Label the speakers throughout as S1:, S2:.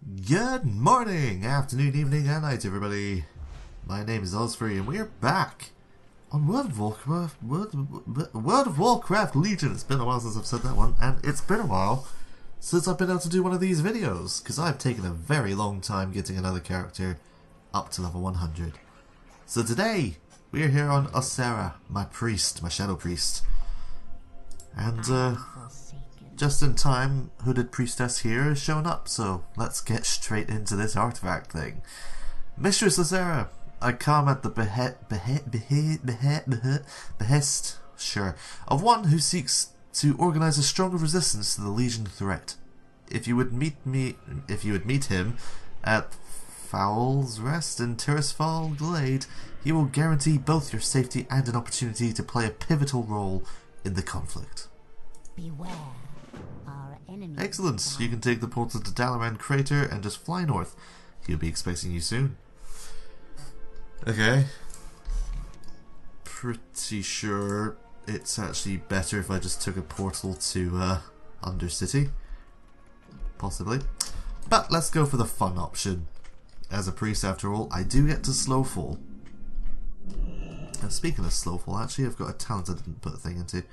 S1: Good morning, afternoon, evening, and night, everybody. My name is Osfrie, and we are back on World of Warcraft Legion. It's been a while since I've said that one, and it's been a while since I've been able to do one of these videos, because I've taken a very long time getting another character up to level 100. So today, we are here on Osfrie, my priest, my shadow priest. And, just in time, Hooded Priestess here is showing up, so let's get straight into this artifact thing. Mistress Azera, I come at the behest of one who seeks to organize a stronger resistance to the Legion threat. If you would meet him at Fowl's Rest in Tirisfal Glade, he will guarantee both your safety and an opportunity to play a pivotal role in the conflict.
S2: Beware.
S1: Excellent. You can take the portal to Dalaran Crater and just fly north. He'll be expecting you soon. Okay. Pretty sure it's actually better if I just took a portal to Undercity. Possibly. But let's go for the fun option. As a priest, after all, I do get to slow fall. And speaking of slow fall, actually, I've got a talent I didn't put a thing into.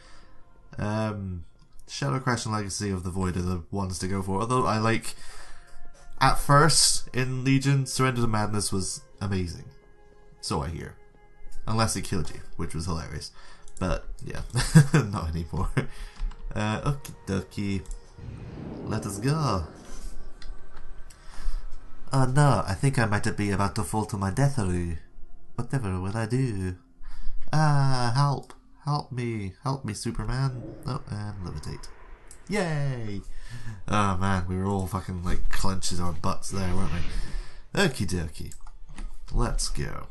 S1: Shadow Crash and Legacy of the Void are the ones to go for. Although I like, at first in Legion, Surrender to Madness was amazing. So I hear. Unless it killed you, which was hilarious. But yeah, not anymore. Okie dokie. Let us go. Oh no, I think I might be about to fall to my death. Whatever will I do? Ah, help. Help me, Superman. Oh, and levitate. Yay! Oh man, we were all fucking like clenches our butts there, weren't we? Okie dokie. Let's go.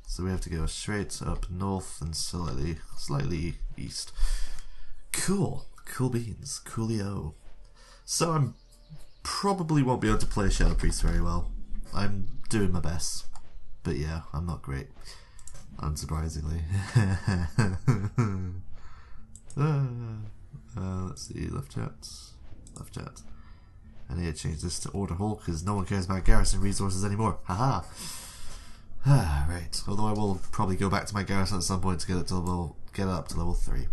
S1: So we have to go straight up north and slightly east. Cool. Cool beans. Coolio. So I probably won't be able to play Shadow Priest very well. I'm doing my best. But yeah, I'm not great. Unsurprisingly. Let's see, left chat. I need to change this to Order Hall because no one cares about garrison resources anymore. Haha. Right. Although I will probably go back to my garrison at some point to get it up to level 3.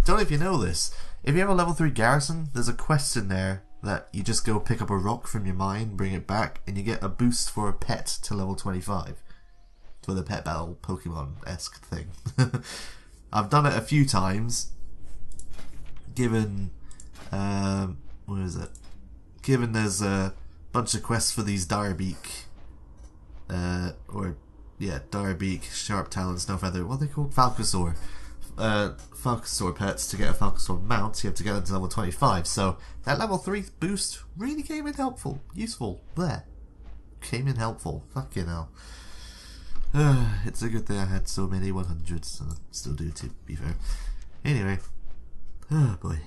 S1: Don't know if you know this. If you have a level 3 garrison, there's a quest in there that you just go pick up a rock from your mine, bring it back, and you get a boost for a pet to level 25. For the pet battle Pokemon-esque thing. I've done it a few times. Given what is it? Given there's a bunch of quests for these Direbeak Direbeak, Sharp Talon, Snowfeather, what are they called? Falcosaur. Falcosaur pets. To get a Falcosaur mount, you have to get them to level 25. So that level 3 boost really came in helpful. Useful. There. Came in helpful. Fucking hell. It's a good thing I had so many 100s, and I still do, to be fair. Anyway, oh boy.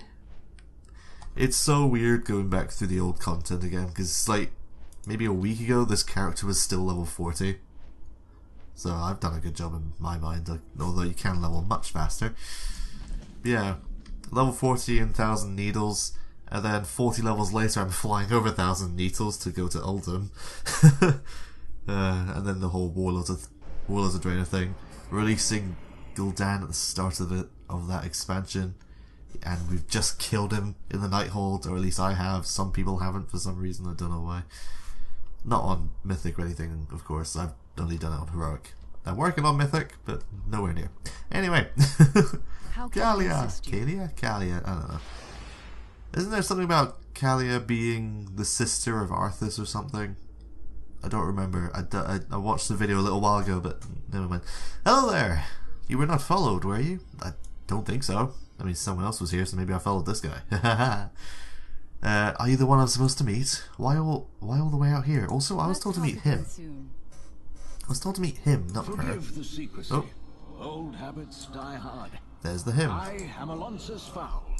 S1: It's so weird going back through the old content again, because like, maybe a week ago this character was still level 40. So I've done a good job in my mind, although you can level much faster. But yeah, level 40 and 1,000 needles, and then 40 levels later I'm flying over 1,000 needles to go to Uldum. And then the whole Warlords of Draenor thing, releasing Gul'dan at the start of that expansion, and we've just killed him in the Nighthold, or at least I have. Some people haven't for some reason, I don't know why. Not on Mythic or anything, of course. I've only done it on Heroic. I'm working on Mythic, but nowhere near. Anyway, Kalia, I don't know. Isn't there something about Kalia being the sister of Arthas or something? I don't remember. I watched the video a little while ago, but never mind. Hello there! You were not followed, were you? I don't think so. I mean, someone else was here, so maybe I followed this guy. Are you the one I'm supposed to meet? Why all the way out here? Also, I was told to meet him. I was told to meet him, not her.
S3: Forgive the secrecy.
S1: Oh.
S3: Old habits die hard.
S1: There's the him.
S3: I am Alonsus Fowl.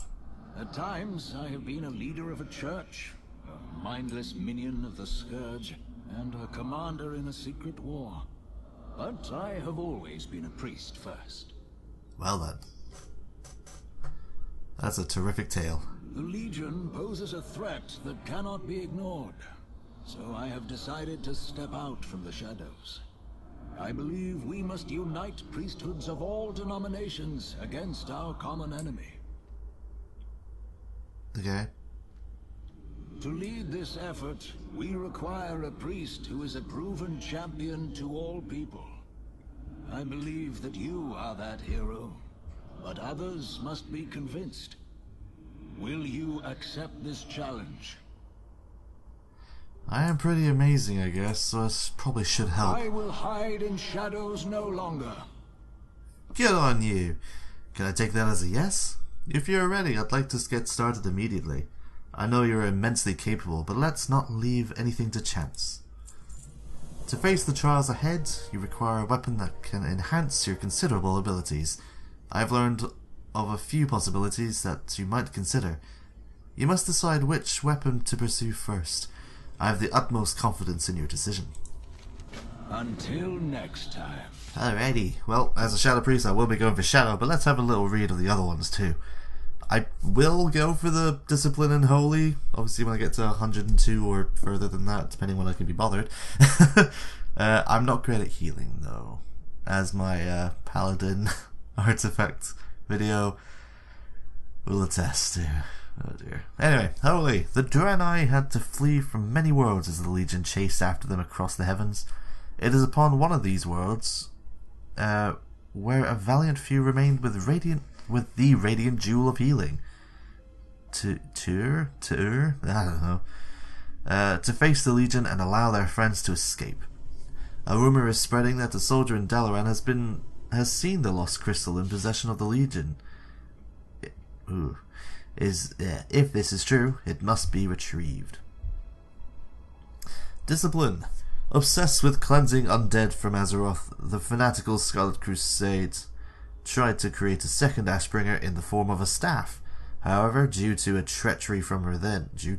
S3: At times, I have been a leader of a church, a mindless minion of the Scourge, and a commander in a secret war. But I have always been a priest first.
S1: Well then. That's a terrific tale.
S3: The Legion poses a threat that cannot be ignored. so I have decided to step out from the shadows. I believe we must unite priesthoods of all denominations against our common enemy.
S1: Okay.
S3: To lead this effort, we require a priest who is a proven champion to all people. I believe that you are that hero, but others must be convinced. Will you accept this challenge?
S1: I am pretty amazing, I guess, so this probably should help.
S3: I will hide in shadows no longer.
S1: Good on you. Can I take that as a yes? If you're ready, I'd like to get started immediately. I know you're immensely capable, but let's not leave anything to chance. To face the trials ahead, you require a weapon that can enhance your considerable abilities. I've learned of a few possibilities that you might consider. You must decide which weapon to pursue first. I have the utmost confidence in your decision.
S3: Until next time.
S1: Alrighty, well, as a Shadow Priest I will be going for Shadow, but let's have a little read of the other ones too. I will go for the Discipline and Holy, obviously when I get to 102 or further than that, depending when I can be bothered. I'm not great at healing though, as my Paladin artifact video will attest to. Oh dear. Anyway, Holy. The Draenei had to flee from many worlds as the Legion chased after them across the heavens. It is upon one of these worlds where a valiant few remained with the radiant jewel of healing. I don't know. To face the Legion and allow their friends to escape. A rumor is spreading that a soldier in Dalaran has seen the lost crystal in possession of the Legion. If this is true, it must be retrieved. Discipline. Obsessed with cleansing undead from Azeroth, the fanatical Scarlet Crusades tried to create a second Ashbringer in the form of a staff. However, due to treachery from within, the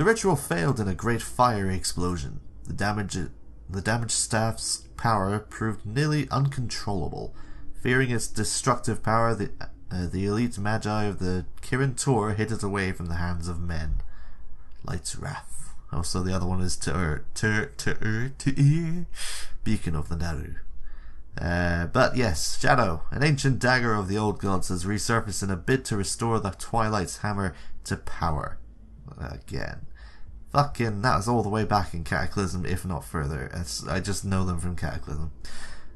S1: ritual failed in a great fiery explosion. The damaged staff's power proved nearly uncontrollable. Fearing its destructive power, the elite magi of the Kirin Tor hid it away from the hands of men. Light's Wrath. Also, the other one is Beacon of the Naru. But yes, Shadow, an ancient dagger of the old gods, has resurfaced in a bid to restore the Twilight's hammer to power. Again. Fucking, that was all the way back in Cataclysm, if not further. I just know them from Cataclysm.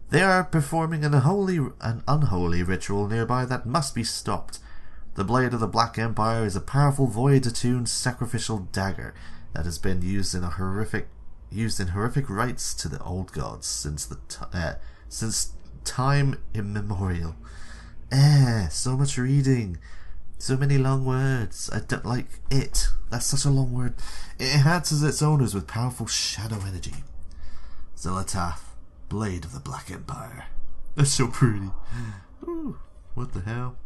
S1: They are performing an unholy ritual nearby that must be stopped. The Blade of the Black Empire is a powerful void-attuned sacrificial dagger that has been used in horrific rites to the old gods since time immemorial. So much reading, so many long words. I don't like it. That's such a long word. It enhances its owners with powerful shadow energy. Xal'atath, Blade of the Black Empire. That's so pretty. Ooh, what the hell?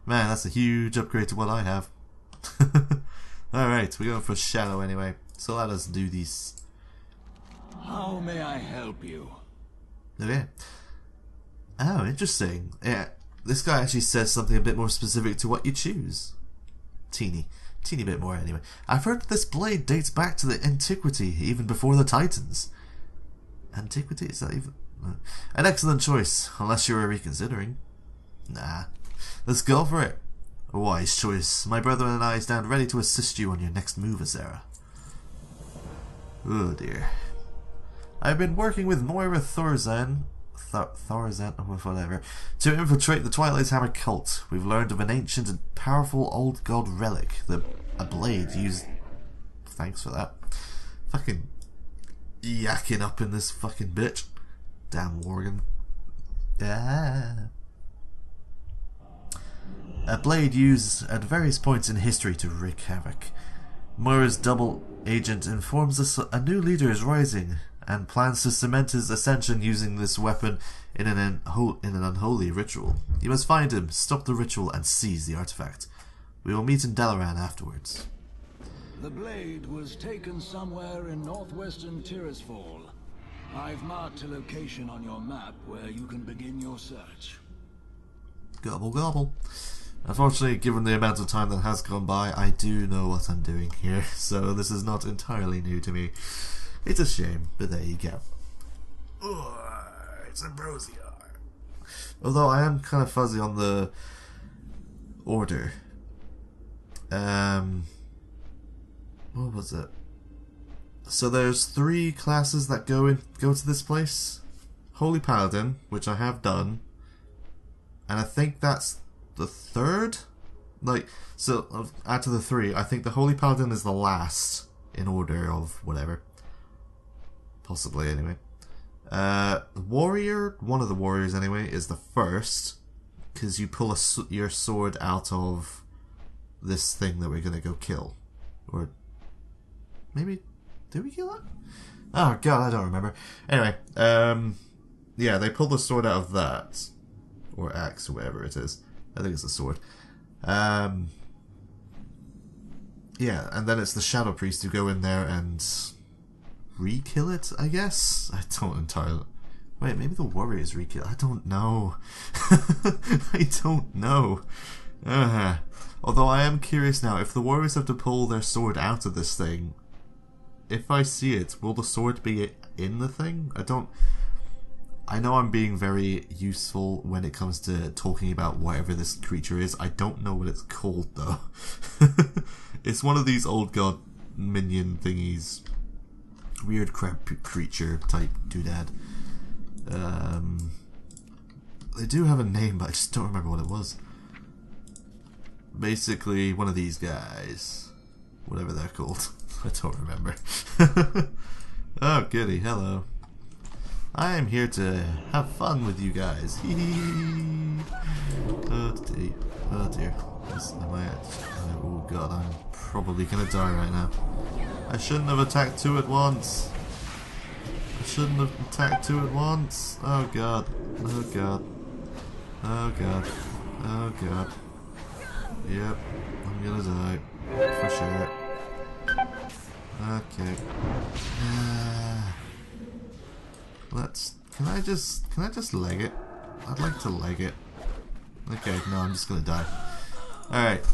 S1: Man, that's a huge upgrade to what I have. Alright, we're going for Shadow anyway. So let us do these.
S3: How may I help you?
S1: Okay. Oh, interesting. Yeah, this guy actually says something a bit more specific to what you choose. Teeny bit more anyway. I've heard that this blade dates back to the antiquity, even before the Titans. Antiquity? Is that even... An excellent choice, unless you're reconsidering. Nah. Let's go for it. A wise choice. My brother and I stand ready to assist you on your next move, Azera. Oh dear. I've been working with Moira Thorazan, whatever, to infiltrate the Twilight's Hammer cult. We've learned of an ancient and powerful old god relic, a blade used... Thanks for that. Fucking yakking up in this fucking bitch. Damn Worgen. Yeah. A blade used at various points in history to wreak havoc. Moira's double agent informs us a new leader is rising and plans to cement his ascension using this weapon in an unholy ritual. You must find him, stop the ritual, and seize the artifact. We will meet in Dalaran afterwards.
S3: The blade was taken somewhere in northwestern Tirisfal. I've marked a location on your map where you can begin your search.
S1: Gobble gobble. Unfortunately, given the amount of time that has gone by, I do know what I'm doing here, so this is not entirely new to me. It's a shame, but there you go. It's Ambrosiar. Although I am kind of fuzzy on the order. What was it? So there's 3 classes that go to this place. Holy Paladin, which I have done, and I think that's the 3rd. Like, so out of the 3, I think the Holy Paladin is the last in order of whatever. Possibly, anyway. Warrior, one of the warriors anyway, is the first, because you pull your sword out of this thing that we're gonna go kill, or maybe did we kill it? Oh god, I don't remember. Anyway, yeah, they pull the sword out of that, or axe, or whatever it is. I think it's a sword. Yeah, and then it's the Shadow Priest who go in there and re-kill it, I guess? I don't entirely... Wait, maybe the warriors re-kill... I don't know. I don't know. Although I am curious now, if the warriors have to pull their sword out of this thing, if I see it, will the sword be in the thing? I know I'm being very useful when it comes to talking about whatever this creature is. I don't know what it's called, though. It's one of these old god minion thingies. Weird crab creature type doodad. They do have a name, but I just don't remember what it was. Basically, one of these guys. Whatever they're called. I don't remember. Oh, goody. Hello. I am here to have fun with you guys. Oh dear. Oh dear. Oh god, I'm probably gonna die right now. I shouldn't have attacked 2 at once. I shouldn't have attacked 2 at once. Oh god. Oh god. Oh god. Oh god. Yep. I'm gonna die. For sure. Okay. Can I just leg it? I'd like to leg it. Okay, no, I'm just gonna die. Alright.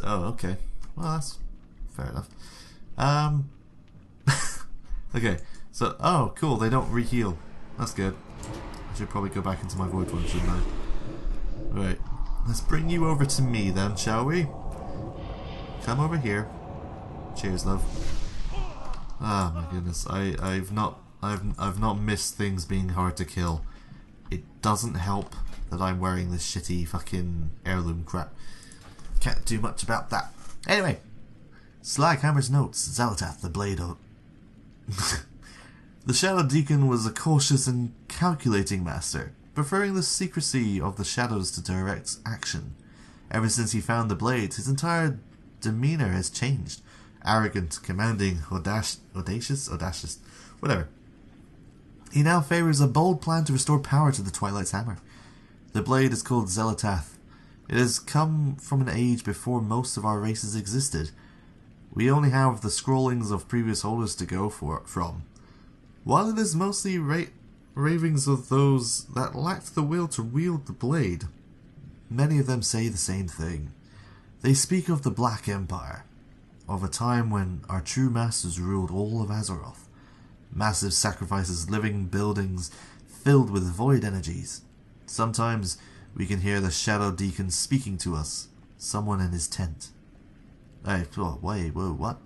S1: Oh, okay. Well, that's fair enough. Okay, so, oh, cool, they don't re-heal. That's good. I should probably go back into my void one, shouldn't I? Right, let's bring you over to me then, shall we? Come over here. Cheers, love. Ah, my goodness, I've not missed things being hard to kill. It doesn't help that I'm wearing this shitty fucking heirloom crap. Can't do much about that. Anyway, Slaghammer's notes, Xal'atath, the blade of... The Shadow Deacon was a cautious and calculating master, preferring the secrecy of the shadows to direct action. Ever since he found the blade, his entire demeanor has changed. Arrogant, commanding, audacious, whatever. He now favors a bold plan to restore power to the Twilight's hammer. The blade is called Xal'atath. It has come from an age before most of our races existed. We only have the scrollings of previous holders to go from. While it is mostly ravings of those that lacked the will to wield the blade, many of them say the same thing. They speak of the Black Empire, of a time when our true masters ruled all of Azeroth. Massive sacrifices, living buildings filled with void energies. Sometimes we can hear the Shadow Deacon speaking to us, someone in his tent. Wait, whoa, what?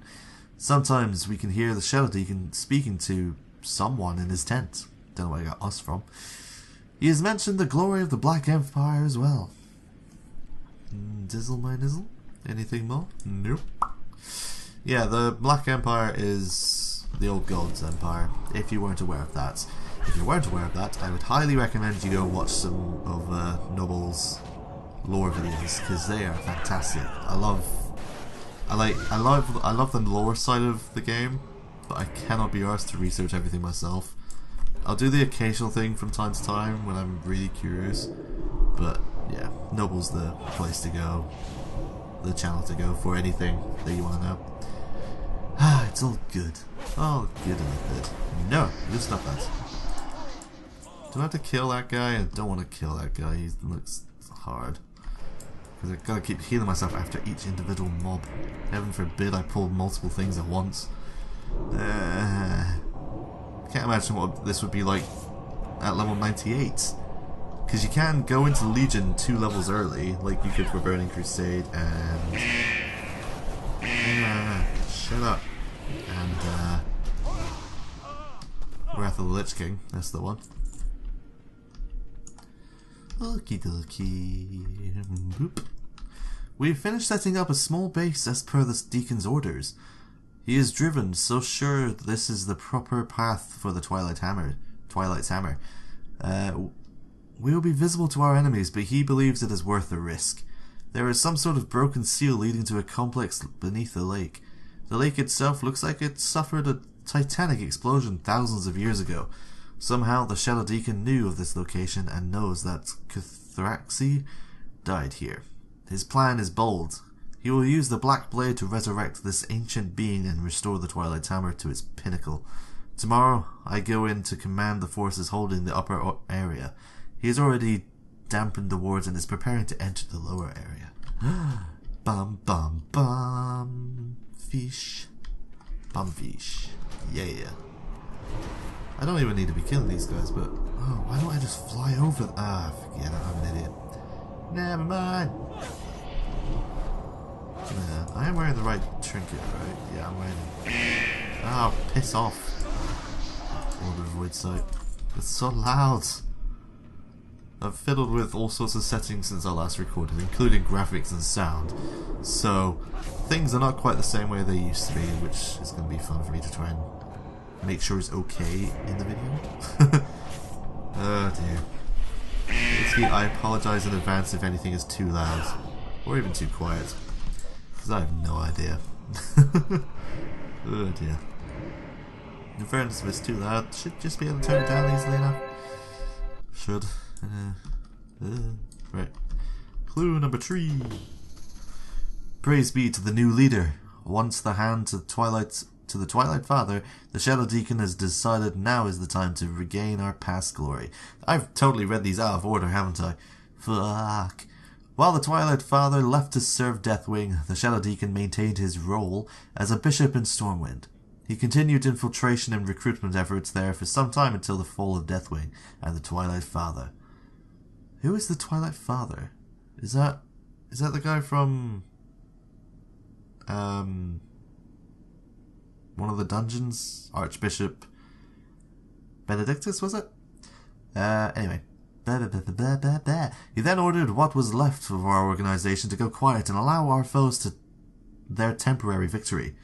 S1: Sometimes we can hear the Shadow Deacon speaking to someone in his tent. Don't know where I got us from. He has mentioned the glory of the Black Empire as well. Dizzle my nizzle? Anything more? Nope. Yeah, the Black Empire is the old God's Empire, if you weren't aware of that. If you weren't aware of that, I would highly recommend you go watch some of Noble's lore videos, because they are fantastic. I love the lore side of the game, but I cannot be arsed to research everything myself. I'll do the occasional thing from time to time when I'm really curious, but yeah, Noble's the place to go, the channel to go for anything that you want to know. Ah, it's all good. All good in a bit. No, just not that. Do I have to kill that guy? I don't want to kill that guy. He looks hard. Because I gotta keep healing myself after each individual mob. Heaven forbid I pull multiple things at once. Can't imagine what this would be like at level 98. Because you can go into Legion 2 levels early, like you could for Burning Crusade and... shut up. And Wrath of the Lich King, that's the one. Okie dokie. Boop. We've finished setting up a small base as per the Deacon's orders. He is driven, so sure this is the proper path for the Twilight's Hammer. We will be visible to our enemies, but he believes it is worth the risk. There is some sort of broken seal leading to a complex beneath the lake. The lake itself looks like it suffered a titanic explosion thousands of years ago. Somehow the Shadow Deacon knew of this location and knows that Cathraxi died here. His plan is bold. He will use the Black Blade to resurrect this ancient being and restore the Twilight's Hammer to its pinnacle. Tomorrow, I go in to command the forces holding the upper area. He has already dampened the wards and is preparing to enter the lower area. Bum bum bum. Fish. Bum fish. Yeah. I don't even need to be killing these guys, but... oh, why don't I just fly over... forget it, I'm an idiot. Never mind. Yeah, I am wearing the right trinket, right? Yeah, I'm wearing it. Oh, piss off. Order of Void Sight. It's so loud. I've fiddled with all sorts of settings since I last recorded, including graphics and sound. So, things are not quite the same way they used to be, which is going to be fun for me to try and make sure it's okay in the video. Oh dear. Basically, I apologize in advance if anything is too loud, or even too quiet, because I have no idea. Oh dear. In fairness, if it's too loud, should just be able to turn it down easily enough. Should. Right. Clue number 3. Praise be to the new leader. Once the hand to the Twilight Father, the Shadow Deacon has decided now is the time to regain our past glory. I've totally read these out of order, haven't I? Fuck. While the Twilight Father left to serve Deathwing, the Shadow Deacon maintained his role as a bishop in Stormwind. He continued infiltration and recruitment efforts there for some time until the fall of Deathwing and the Twilight Father. Who is the Twilight Father? Is that the guy from one of the dungeons? Archbishop Benedictus, was it? Anyway. He then ordered what was left of our organization to go quiet and allow our foes to their temporary victory.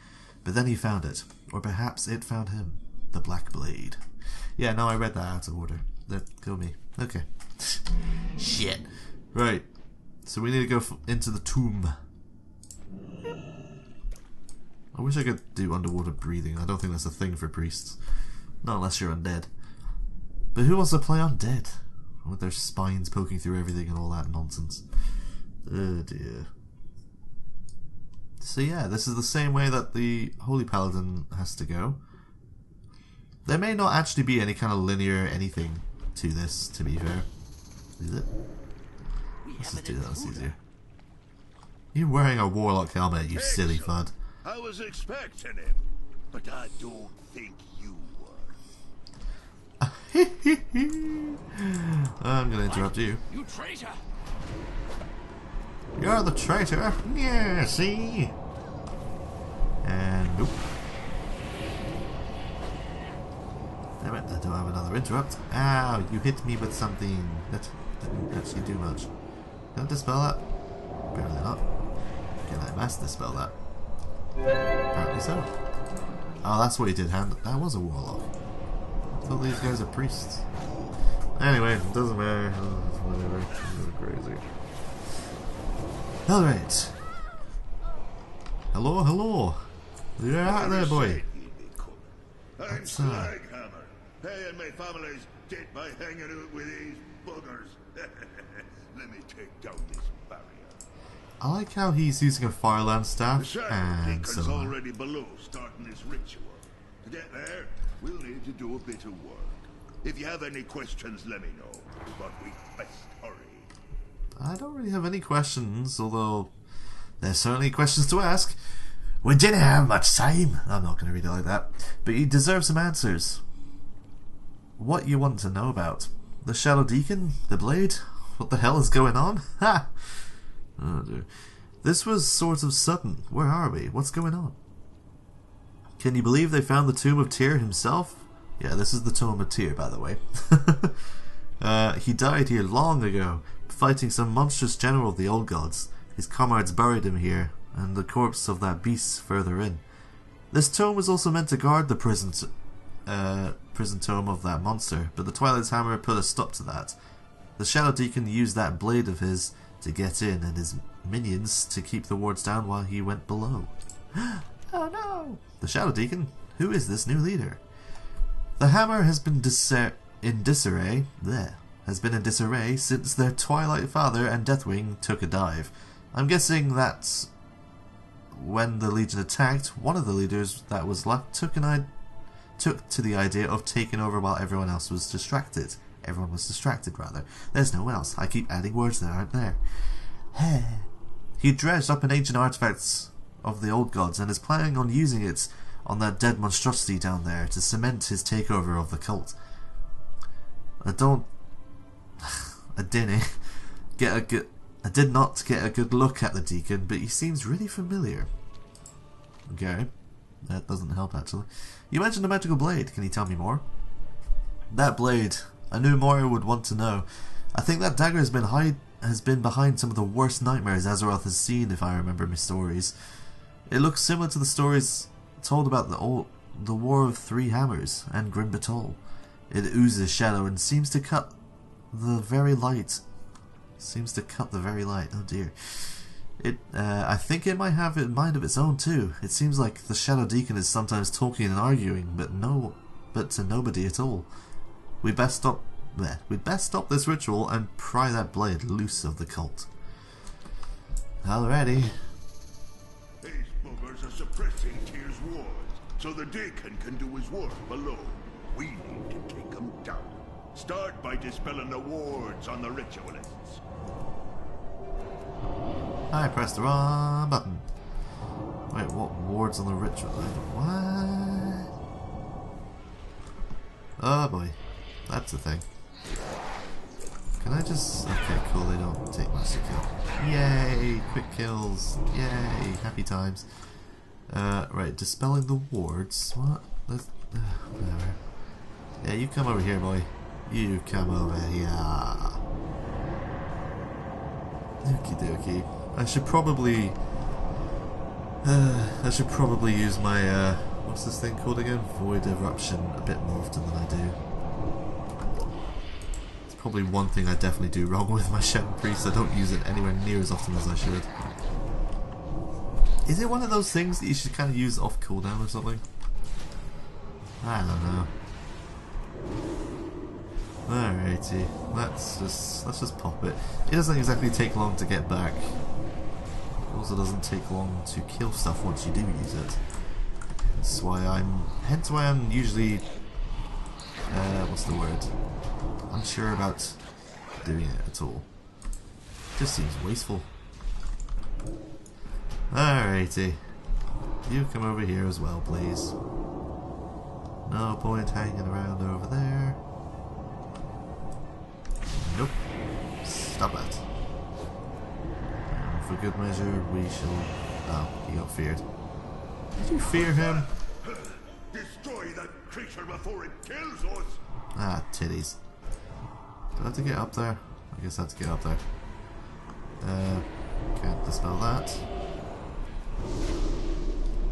S1: But then he found it. Or perhaps it found him. The Black Blade. Yeah, no, I read that out of order. That killed me. Okay. Shit. Right. So we need to go into the tomb. I wish I could do underwater breathing. I don't think that's a thing for priests. Not unless you're undead. But who wants to play undead? With their spines poking through everything and all that nonsense. Oh dear. So yeah, this is the same way that the Holy Paladin has to go. There may not actually be any kind of linear anything to this, to be fair. Is it? Let's just do that, that's easier. You're wearing a Warlock helmet, you silly fud.
S2: I was expecting him, but I don't think you were.
S1: I'm gonna interrupt you.
S3: You traitor!
S1: You're the traitor? Yeah, see? And nope. Damn it, I don't have another interrupt. Ow, you hit me with something that didn't actually do much. Can I dispel that? Apparently not. Can I mass dispel that? Apparently so. Oh, that's what he did hand. That was a warlock. I thought these guys are priests. Anyway, it doesn't matter. Whatever. It's crazy. Alright. Hello, hello. You're out there, boy.
S2: I'm Skyhigh, paying my family's debt by hanging out with these buggers. Let me take down this barrier.
S1: I like how he's using a Fireland staff and
S2: so already below starting this ritual. To get there, we'll need to do a bit of work. If you have any questions, let me know. But we best hurry.
S1: I don't really have any questions, although there's certainly questions to ask. We didn't have much time. I'm not going to read it like that. But you deserve some answers. What you want to know about? The Shadow Deacon? The Blade? What the hell is going on? Ha! Oh dear. This was sort of sudden. Where are we? What's going on? Can you believe they found the tomb of Tyr himself? Yeah, this is the tomb of Tyr, by the way. He died here long ago, fighting some monstrous general of the old gods. His comrades buried him here, and the corpse of that beast further in. This tomb was also meant to guard the prison tomb of that monster, but the Twilight's Hammer put a stop to that. The Shadow Deacon used that blade of his to get in, and his minions to keep the wards down while he went below. Oh no! The Shadow Deacon? Who is this new leader? The Hammer has been in disarray since their Twilight Father and Deathwing took a dive. I'm guessing that when the Legion attacked, one of the leaders that was left took to the idea of taking over while everyone else was distracted. Everyone was distracted, rather. There's no one else. I keep adding words that aren't there. He dredged up an ancient artifacts of the old gods and is planning on using it on that dead monstrosity down there to cement his takeover of the cult. I did not get a good look at the Deacon, but he seems really familiar. Okay. That doesn't help, actually. You mentioned a magical blade. Can you tell me more? That blade. I knew Moira would want to know. I think that dagger has been behind some of the worst nightmares Azeroth has seen, if I remember my stories. It looks similar to the stories told about the War of Three Hammers and Grim Batol. It oozes shadow and seems to cut the very light. Oh dear. I think it might have a mind of its own too. It seems like the Shadow Deacon is sometimes talking and arguing, but to nobody at all. We'd best stop this ritual and pry that blade loose of the cult. Alrighty.
S2: These buggers are suppressing Tyr's wards, so the Deacon can do his work below. We need to take them down. Start by dispelling the wards on the ritualists.
S1: I pressed the wrong button. Wait, what wards on the ritual? What? Oh boy, that's the thing. Can I just... Okay, cool, they don't take much to kill. Yay! Quick kills! Yay! Happy times. Right, dispelling the wards. What? Whatever. Yeah, you come over here, boy. You come over here. Okie dokie. I should probably use my, what's this thing called again? Void Eruption a bit more often than I do. It's probably one thing I definitely do wrong with my Shadow Priest. I don't use it anywhere near as often as I should. Is it one of those things that you should kind of use off cooldown or something? I don't know. Alrighty, let's just pop it. It doesn't exactly take long to get back. It also doesn't take long to kill stuff once you do use it. Hence why I'm usually what's the word? Unsure about doing it at all. It just seems wasteful. Alrighty. You come over here as well, please. No point hanging around over there. Nope. Stop that. And for good measure, we shall... Oh, he got feared. Did you fear him?
S2: Destroy that creature before it kills us!
S1: Ah, titties. Do I have to get up there? I guess I have to get up there. Can't dispel that.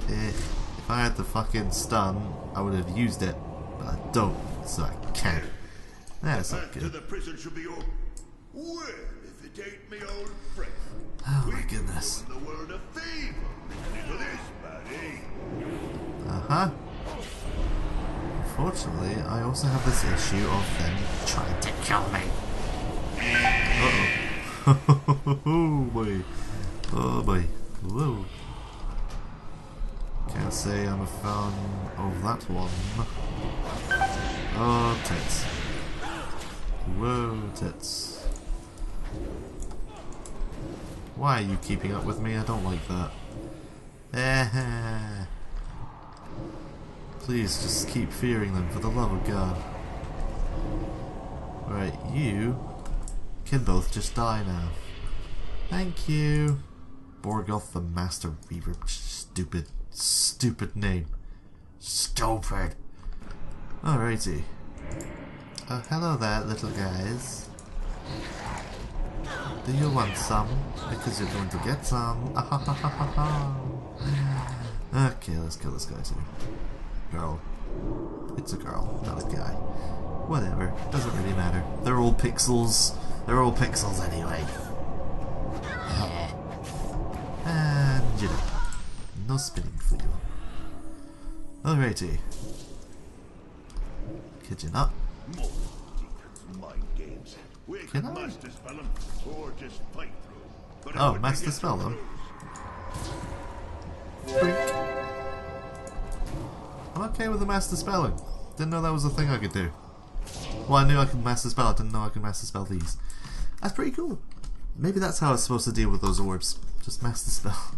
S1: If I had the fucking stun, I would have used it, but I don't, so I can't. That's not good.
S2: The prison should be open. Well, if it ain't me old friend.
S1: Oh my goodness.
S2: The world of favor listening to this, buddy.
S1: Uh-huh. Unfortunately, I also have this issue of them trying to kill me. Uh-oh. Oh boy. Oh boy. Whoa. Can't say I'm a fan of that one. Oh, tits. Whoa, tits. Why are you keeping up with me? I don't like that. Please just keep fearing them, for the love of God. Right, you can both just die now. Thank you. Borgoth the Master Weaver. Stupid name. Stupid. Alrighty. Oh, hello there, little guys. Do you want some? Because you're going to get some. Okay, let's kill this guy too. Girl. It's a girl, not a guy. Whatever, doesn't really matter. They're all pixels. They're all pixels anyway. And you know, no spinning for you. Alrighty. Kid you not.
S2: Mind games. We
S1: Can I?
S2: master spell them or just fight through. But
S1: Oh, master spell them. I'm okay with the master spelling. Didn't know that was a thing I could do. Well, I knew I could master spell. I didn't know I could master spell these. That's pretty cool. Maybe that's how I was supposed to deal with those orbs. Just master spell.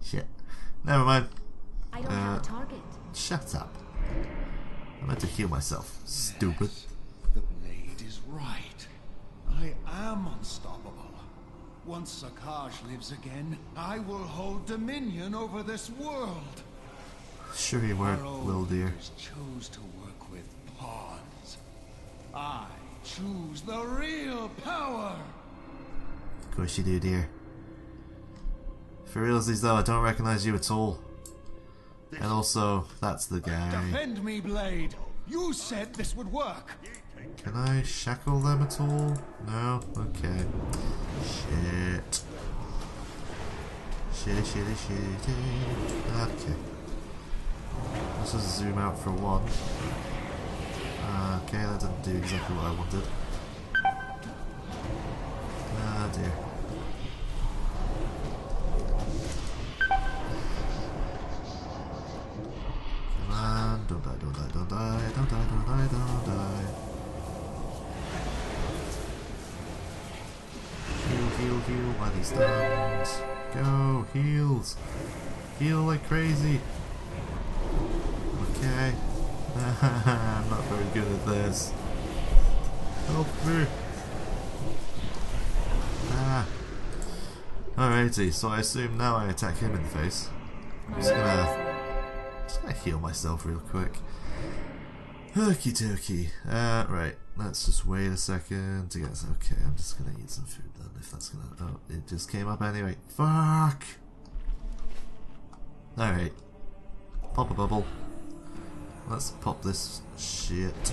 S1: Shit. Never mind.
S4: I don't have a target.
S1: Shut up. I meant to heal myself. Stupid.
S5: The blade is right. I am unstoppable. Once Sakash lives again, I will hold dominion over this world.
S1: Sure you weren't,
S5: Our
S1: little dear.
S5: elders chose to work with pawns. I choose the real power.
S1: Of course you do, dear. For realsies though, I don't recognize you at all. And also, that's the guy.
S5: Defend me, Blade. You said this would work.
S1: Can I shackle them at all? No? Okay. Shit. Shitty. Okay. Let's just zoom out for one. Okay, that didn't do exactly what I wanted. Ah dear. Come on, don't die. Heal, while he's stunned. Go, heals. Heal like crazy. Okay. I'm not very good at this. Help me. Alrighty, so I assume now I attack him in the face. I'm just gonna heal myself real quick. Okie dokie. Right, let's just wait a second to get. Okay, I'm just gonna eat some food then, if that's gonna. Oh, it just came up anyway. Fuck! Alright. Pop a bubble. Let's pop this shit.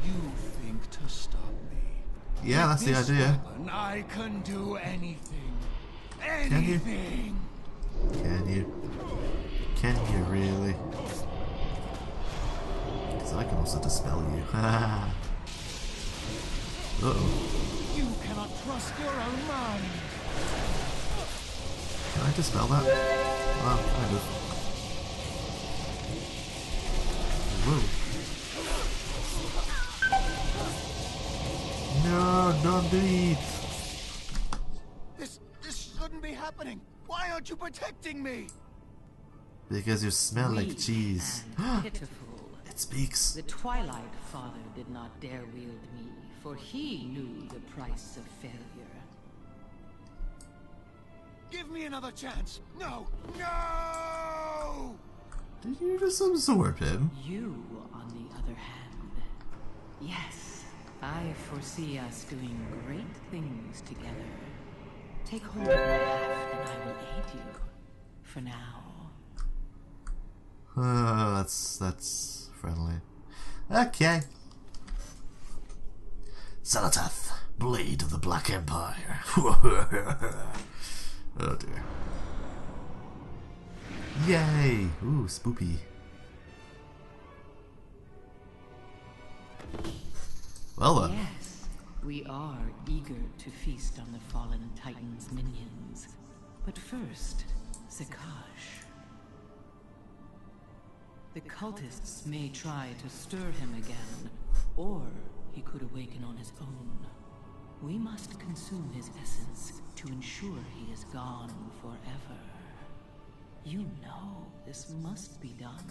S5: You think to stop me?
S1: Yeah, that's the
S5: With this
S1: idea.
S5: weapon, I can do anything.
S1: Can you?
S5: Anything.
S1: Can you? Can you really? Because I can also dispel you. Uh-oh.
S5: You cannot trust your own mind.
S1: Can I dispel that? Well, kind of. Whoa. No, don't do it.
S5: This shouldn't be happening. Why aren't you protecting me?
S1: Because you smell like cheese.
S4: And pitiful.
S1: It speaks.
S4: The Twilight Father did not dare wield me, for he knew the price of failure.
S5: Give me another chance. No! No!
S1: Did you just absorb him?
S4: You, on the other hand, yes, I foresee us doing great things together. Take hold of my haft and I will aid you. For now.
S1: That's friendly. Okay. Xal'atath, Blade of the Black Empire. Oh dear. Yay! Ooh, spoopy. Well then.
S4: Yes, we are eager to feast on the fallen Titan's minions. But first, Sakash. The cultists may try to stir him again, or he could awaken on his own. We must consume his essence to ensure he is gone forever. You know this must be done.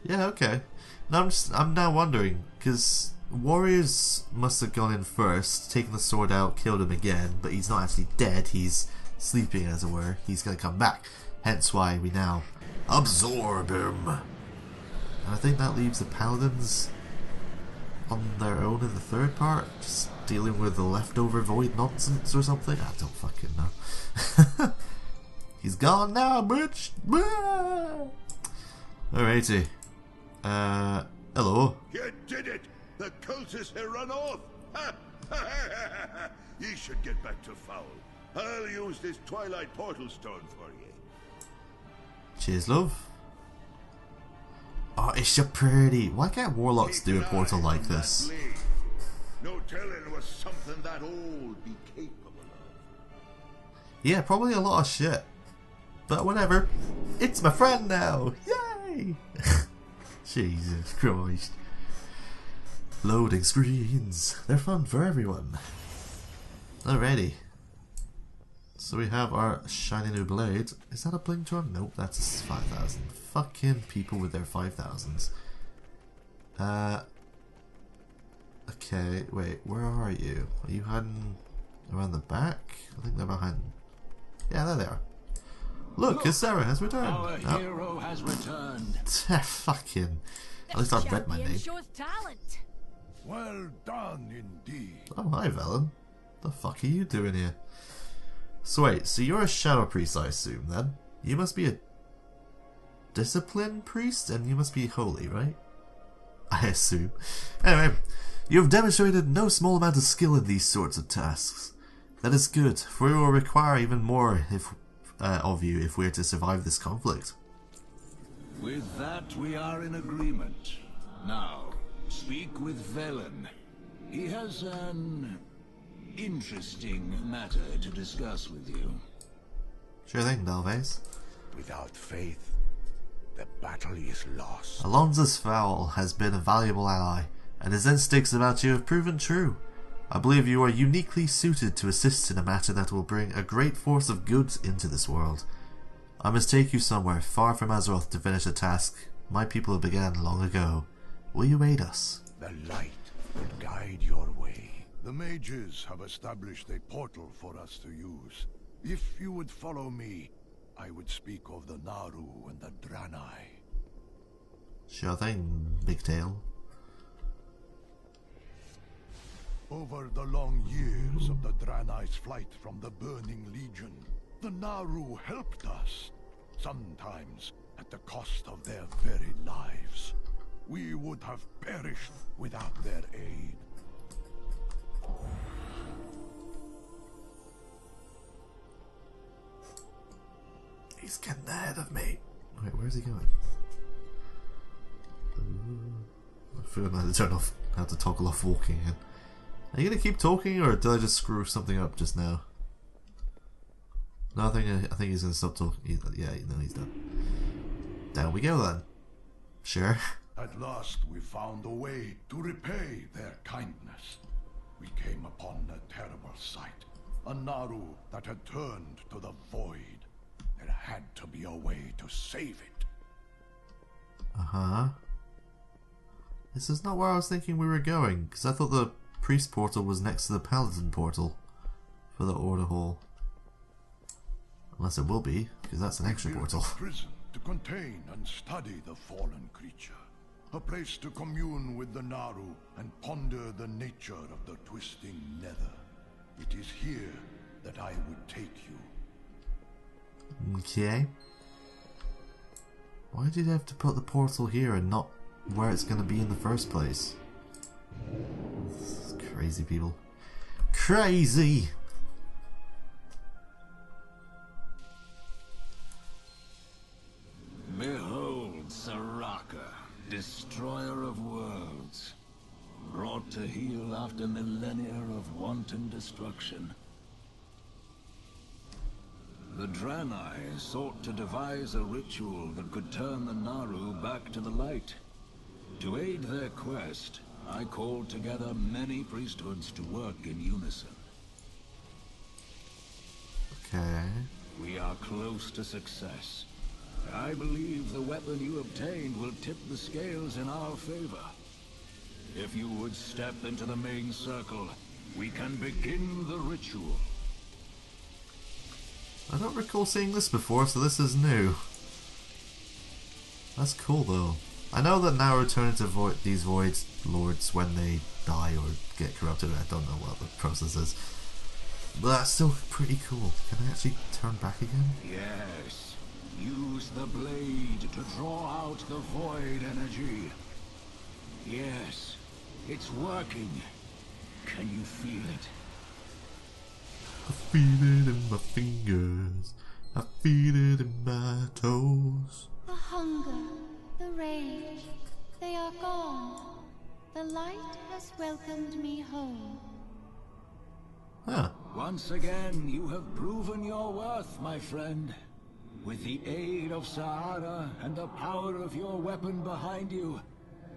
S1: Yeah, okay. Now I'm now wondering, because warriors must have gone in first, taken the sword out, killed him again, but he's not actually dead, he's sleeping as it were. He's going to come back. Hence why we now absorb him. And I think that leaves the paladins on their own in the third part, just dealing with the leftover void nonsense or something. I don't fucking know. He's gone now, bitch. Alrighty. Hello.
S2: You did it! The cultists have run off! Ye should get back to Foul. I'll use this Twilight Portal Stone for ye.
S1: Cheers, love. Oh, it's so pretty. Why can't warlocks do a portal like this?
S2: No telling what something that old be capable of.
S1: Yeah, probably a lot of shit. But whatever. It's my friend now. Yay! Jesus Christ. Loading screens. They're fun for everyone. Alrighty. So we have our shiny new blade. Is that a Blingtron? Nope, that's 5,000. Fucking people with their 5,000s. Okay, wait, where are you? Are you hiding around the back? I think they're behind. Yeah, there they are. Look, Sarah has returned.
S3: Our hero has returned.
S1: Fucking. At least I've read my name.
S6: Shows talent.
S5: Well done indeed.
S1: Oh, hi, Velen. The fuck are you doing here? So wait, so you're a shadow priest, I assume, then? You must be a discipline priest, and you must be holy, right? I assume. Anyway, you have demonstrated no small amount of skill in these sorts of tasks. That is good, for we will require even more of you if we are to survive this conflict.
S3: With that, we are in agreement. Now, speak with Velen. He has an interesting matter to discuss with you.
S1: Sure thing, Delvaze.
S7: Without faith, the battle is lost.
S1: Alonzo's Fowl has been a valuable ally, and his instincts about you have proven true. I believe you are uniquely suited to assist in a matter that will bring a great force of good into this world. I must take you somewhere far from Azeroth to finish a task my people began long ago. Will you aid us?
S7: The light will guide your way.
S5: The mages have established a portal for us to use. If you would follow me, I would speak of the Naru and the Draenei.
S1: Sure thing, Big Tail.
S5: Over the long years of the Draenei's flight from the Burning Legion, the Naru helped us, sometimes at the cost of their very lives. We would have perished without their aid.
S1: He's getting ahead of me. Wait, where's he going? I feel like I turn off how to toggle off walking again. Are you gonna keep talking, or did I just screw something up just now? No, I think he's gonna stop talking. Yeah, no, he's done. Down we go then. Sure.
S5: At last we found a way to repay their kindness. We came upon a terrible sight. A Naru that had turned to the void. There had to be a way to save it.
S1: Uh-huh. This is not where I was thinking we were going, because I thought the priest portal was next to the paladin portal for the order hall. Unless it will be, because that's an extra portal.
S5: A prison to contain and study the fallen creature. A place to commune with the Naru and ponder the nature of the twisting nether. It is here that I would take you.
S1: Okay. Why did you have to put the portal here and not where it's going to be in the first place? Crazy people. Crazy!
S3: Behold Soraka, destroyer of worlds, brought to heel after millennia of wanton destruction. The Draenei sought to devise a ritual that could turn the Naru back to the light. To aid their quest, I called together many priesthoods to work in unison.
S1: Okay.
S3: We are close to success. I believe the weapon you obtained will tip the scales in our favor. If you would step into the main circle, we can begin the ritual.
S1: I don't recall seeing this before, so this is new. That's cool though. I know that now return to these Void Lords when they die or get corrupted. I don't know what the process is. But that's still pretty cool. Can I actually turn back again?
S3: Yes. Use the blade to draw out the void energy. Yes. It's working. Can you feel it?
S1: I feel it in my fingers. I feel it in my toes.
S6: The hunger, the rage, they are gone. The light has welcomed me home.
S1: Huh.
S3: Once again, you have proven your worth, my friend. With the aid of Sahara and the power of your weapon behind you,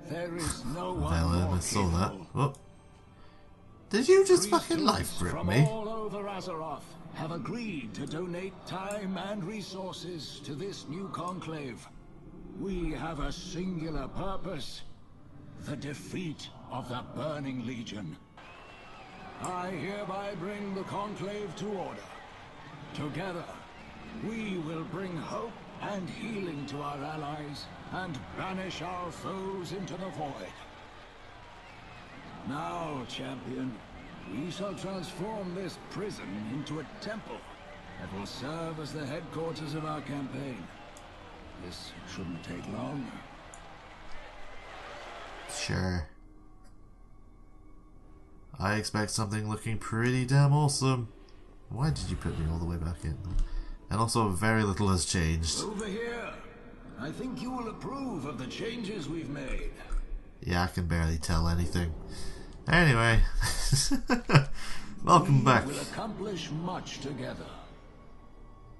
S3: there is no one more
S1: I saw that.
S3: capable.
S1: Oh. Did you just fucking life grip
S3: from
S1: me?
S3: all over Azeroth have agreed to donate time and resources to this new conclave. We have a singular purpose: the defeat of the Burning Legion. I hereby bring the conclave to order. Together, we will bring hope and healing to our allies and banish our foes into the void. Now, champion, we shall transform this prison into a temple that will serve as the headquarters of our campaign. This shouldn't take long.
S1: Sure. I expect something looking pretty damn awesome. Why did you put me all the way back in? And also, very little has changed.
S3: Over here. I think you will approve of the changes we've made.
S1: Yeah, I can barely tell anything. Anyway, welcome back.
S3: We will accomplish much together.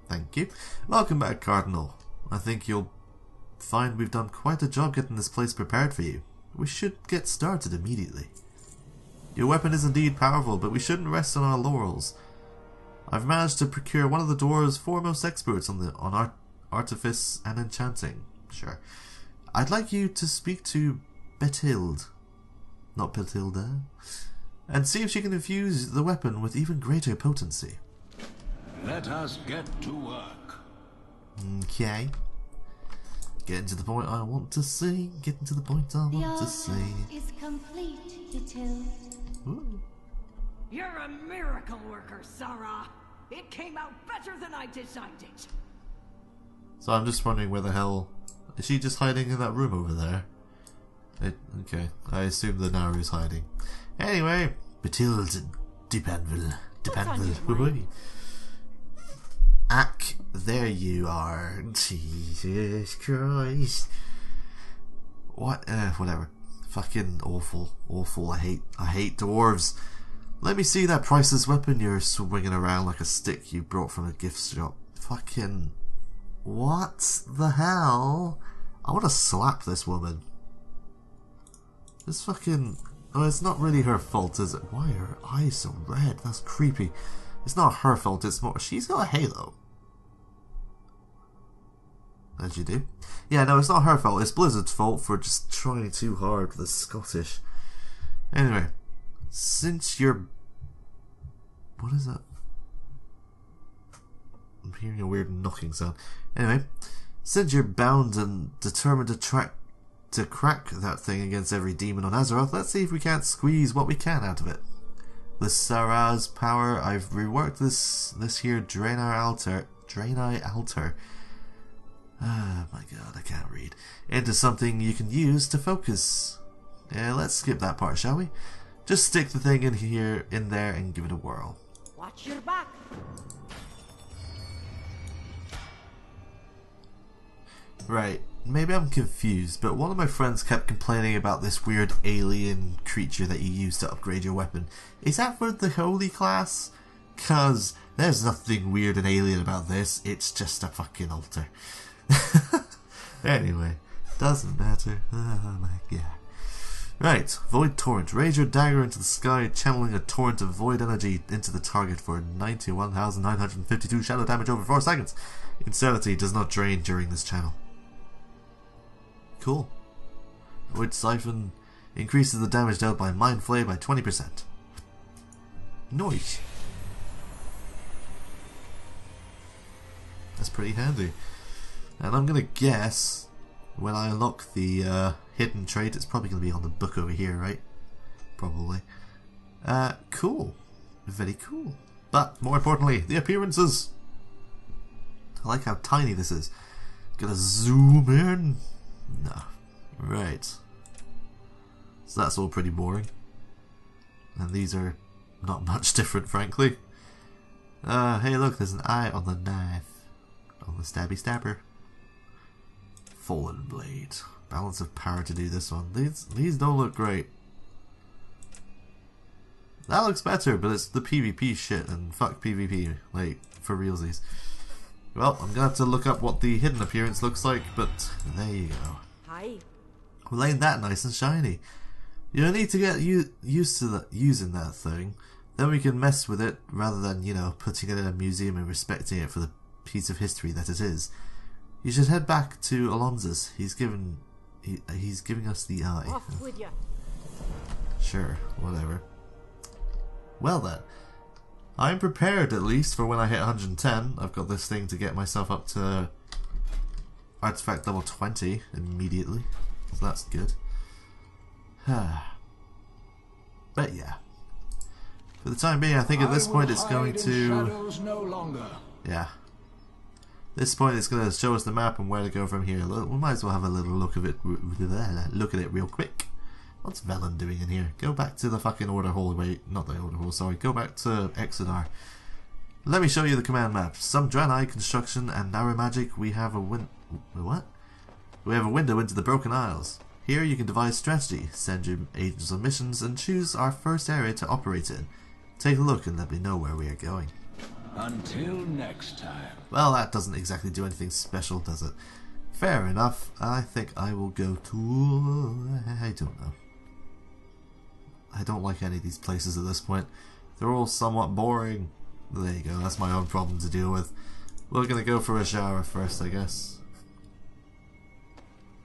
S1: Thank you. Welcome back, Cardinal. I think you'll find we've done quite a job getting this place prepared for you. We should get started immediately. Your weapon is indeed powerful, but we shouldn't rest on our laurels. I've managed to procure one of the Dwarves' foremost experts on artifice and enchanting. Sure. I'd like you to speak to Betild, not Betilda, and see if she can infuse the weapon with even greater potency.
S3: Let us get to work.
S1: Okay. Getting to the point I want to see. Getting to the point I want to see.
S6: The is complete, Betild.
S1: Ooh.
S8: You're a miracle worker, Sarah. It came out better than I designed it.
S1: So I'm just wondering where the hell... Is she just hiding in that room over there? Okay, I assume the Naru's hiding. Anyway, Betild Depenville. Depenville. Ack, there you are. Jesus Christ. What? Whatever. Fucking awful. Awful. I hate dwarves. Let me see that priceless weapon you're swinging around like a stick you brought from a gift shop. Fucking... What the hell? I want to slap this woman. This fucking... Oh, it's not really her fault, is it? Why are her eyes so red? That's creepy. It's not her fault, it's more... She's got a halo. As you do. Yeah, no, it's not her fault. It's Blizzard's fault for just trying too hard with the Scottish. Anyway. Since you're... What is that? I'm hearing a weird knocking sound. Anyway. Since you're bound and determined to crack that thing against every demon on Azeroth, let's see if we can't squeeze what we can out of it. With Sarah's power, I've reworked this here Draenei altar. Ah, my god, I can't read. Into something you can use to focus. Yeah, let's skip that part, shall we? Just stick the thing in there and give it a whirl.
S8: Watch your back.
S1: Right, maybe I'm confused, but one of my friends kept complaining about this weird alien creature that you use to upgrade your weapon. Is that for the holy class? Cause there's nothing weird and alien about this, it's just a fucking altar. Anyway, doesn't matter. Oh my god. Right, Void Torrent. Raise your dagger into the sky, channeling a torrent of void energy into the target for 91,952 shadow damage over 4 seconds. Insanity does not drain during this channel. Cool. Void Siphon increases the damage dealt by Mind Flay by 20%. Nice. That's pretty handy. And I'm gonna guess when I unlock the hidden trait, it's probably gonna be on the book over here, right? Probably. Cool. Very cool. But more importantly, the appearances. I like how tiny this is. Gonna zoom in. No. Right. So that's all pretty boring. And these are not much different, frankly. Hey look, there's an eye on the knife. On the stabby stabber. Fallen Blade. Balance of power to do this one. These don't look great. That looks better, but it's the PvP shit, and fuck PvP. Like, for realsies. Well, I'm gonna have to look up what the hidden appearance looks like, but there you go.
S8: Hi.
S1: Well, ain't that nice and shiny? You don't need to get used to using that thing. Then we can mess with it rather than, you know, putting it in a museum and respecting it for the piece of history that it is. You should head back to Alonzo's. He's giving us the eye.
S8: Off with you.
S1: Sure, whatever. Well then, I'm prepared at least for when I hit 110. I've got this thing to get myself up to artifact level 20 immediately, so that's good. But yeah, for the time being, I think at this point it's going to.
S3: No longer.
S1: Yeah. At this point, it's going to show us the map and where to go from here. We might as well have a little look at it real quick. What's Velen doing in here? Go back to the fucking Order Hall. Wait, not the Order Hall, sorry. Go back to Exodar. Let me show you the command map. Some Draenei construction and narrow magic. We have a what? We have a window into the Broken Isles. Here you can devise strategy, send your agents on missions, and choose our first area to operate in. Take a look and let me know where we are going.
S3: Until next time.
S1: Well, that doesn't exactly do anything special, does it? Fair enough. I think I will go to... I don't know. I don't like any of these places at this point. They're all somewhat boring. There you go, that's my own problem to deal with. We're gonna go for a shower first, I guess.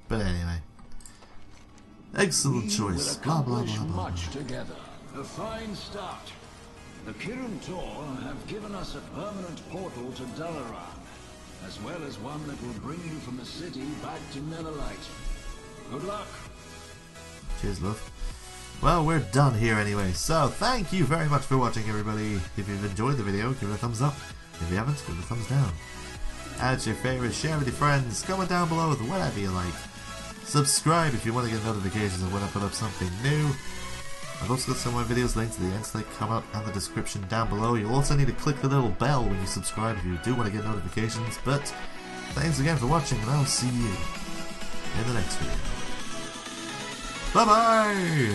S1: But anyway. Excellent choice. Blah blah blah blah.
S3: Much together. A fine start. The Kirin Tor have given us a permanent portal to Dalaran, as well as one that will bring you from the city back to Netherlight. Good luck.
S1: Cheers, love. Well, we're done here anyway, so thank you very much for watching, everybody. If you've enjoyed the video, give it a thumbs up. If you haven't, give it a thumbs down. Add to your favourites, share with your friends, comment down below with whatever you like. Subscribe if you want to get notifications of when I put up something new. I've also got some of my videos linked to the Endslate come up and the description down below. You'll also need to click the little bell when you subscribe if you do want to get notifications. But thanks again for watching, and I'll see you in the next video. Bye bye!